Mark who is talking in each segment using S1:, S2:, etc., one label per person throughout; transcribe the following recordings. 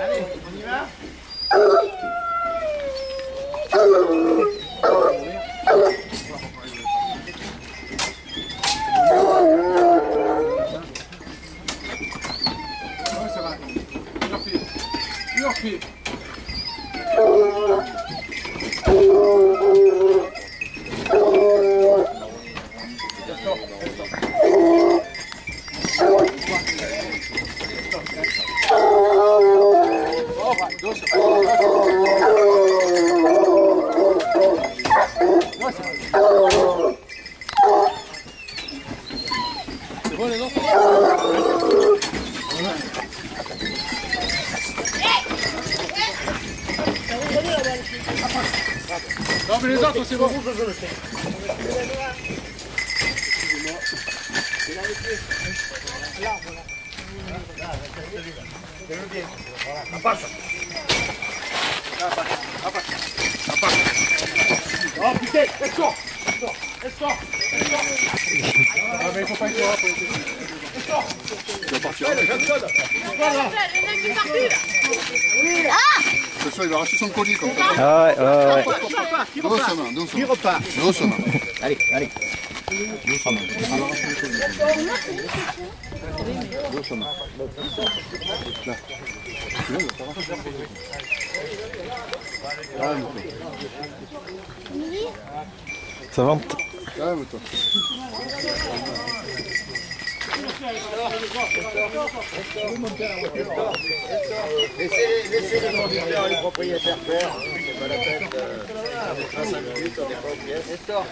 S1: Allez, on y va?
S2: Ça va. Your pied. C'est bon les enfants? Non mais les autres c'est bon. Oh putain, laisse-toi. Laisse-toi. Ah mais il faut pas y croire. Laisse-toi. Tu vas partir.
S3: Le mec est parti là.
S2: Attention, il va arracher son collier comme ça.
S4: Ah ouais, ouais, ouais.
S2: Doucement, doucement.
S1: Qui repart?
S2: Doucement.
S1: Allez, allez.
S2: Doucement. Doucement. Là. Tu vois, il va t'arracher.
S4: Ça va.
S2: Calme-toi.
S1: Laissez les conducteurs et les propriétaires faire. C'est pas la peine de 5 minutes, on n'est pas obligé. Estor.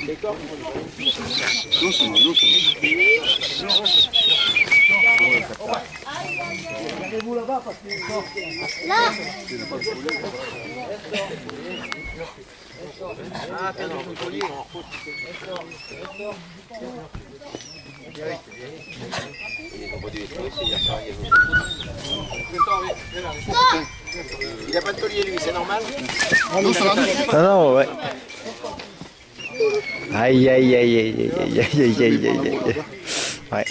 S1: Les corps.
S2: Doucement, doucement.
S1: Regardez-vous là-bas parce que...
S3: Là.
S1: Ah, t'as dans le collier. Il n'y a pas de collier lui, c'est normal?
S2: Doucement.
S4: Non, non, ouais. Aïe, aïe, aïe, aïe, aïe, aïe, aïe, aïe, aïe, aïe. Ouais.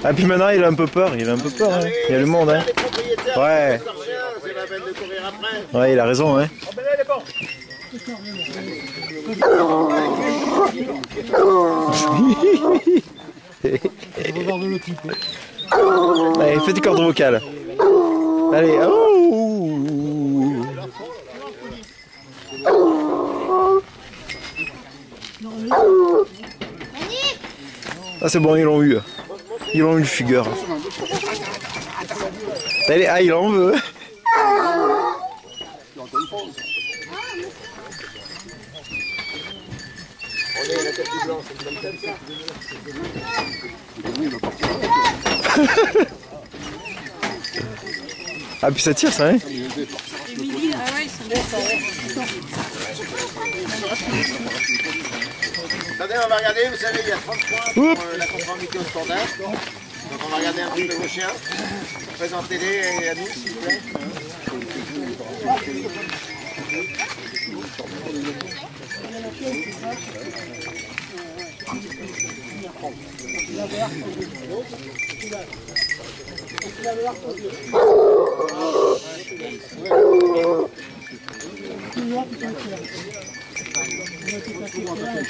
S4: Ah, puis maintenant, il a un peu peur, hein. Il y a le monde, hein. Ouais.
S1: C'est la peine de courir après.
S4: Ouais, il a raison, hein. Allez, fais des cordes vocales. Allez, oh. Ah, c'est bon, ils l'ont eu. Ils l'ont eu, le figure. Allez, ah, il en veut.
S1: On est la tête du blanc, c'est une bonne tête ça.
S4: Ah, puis ça tire, ça, hein.
S1: Attendez, on va regarder, vous savez, il y a 30 points pour la conformité au standard. Donc on va regarder un petit peu vos chiens. Présentez-les à nous, s'il vous plaît.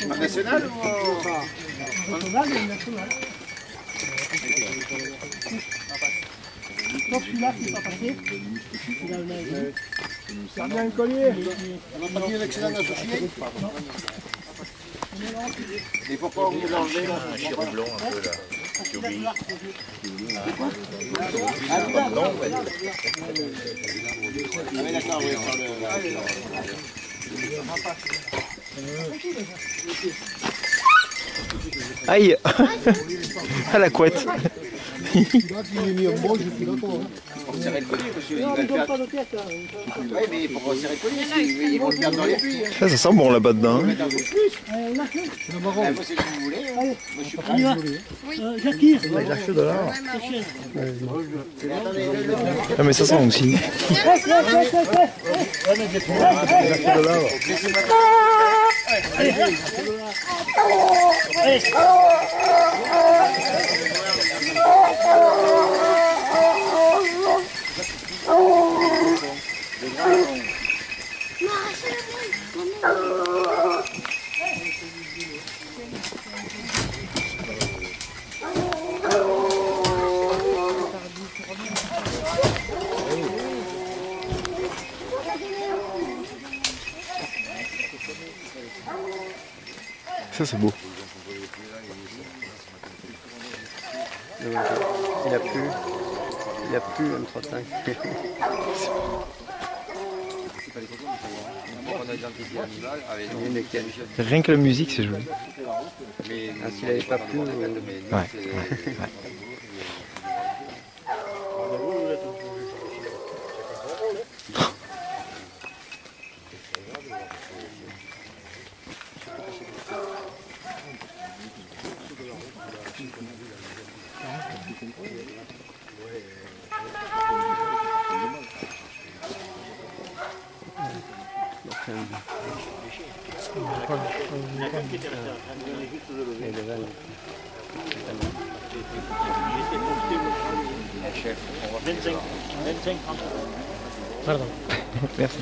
S1: En national ou en...
S5: Donc celui-là qui n'est pas passé, il a un collier.
S2: On n'a pas mis l'excellent associé.
S1: Il faut pas vous l'enlever.
S6: Un chiron blond un peu là, qui obéit.
S1: Non, ouais. Ah oui, d'accord, oui, sur le...
S4: Aïe. Ah, la couette.
S2: Là, s'il est mis en bon, je suis d'accord.
S1: Pour serrer le collier, parce qu'ils
S5: Non,
S1: veulent
S5: ils donnent
S1: faire.
S5: pas de tête. Hein.
S1: Oui, mais il faut pas serrer le collier, ils vont le perdre dans les puits.
S4: Ça sent bon là-bas dedans. Hein.
S1: Mettre un peu plus.
S5: Allez, on a fait.
S1: Ah, moi, c'est ce que vous voulez. Hein.
S5: Allez,
S1: Moi, je suis
S5: on
S1: prêt.
S5: y va. Jackie.
S4: Il lâche de là.
S1: Attendez,
S4: Ah mais ça sent aussi.
S5: Reste, reste, reste, reste.
S4: De là. Ça c'est beau.
S7: Il a plu. Il a plu M35.
S4: Rien que la musique c'est joli.
S7: Ah, s'il n'avait pas plu.
S4: Ouais.
S2: Pardon.
S4: Merci.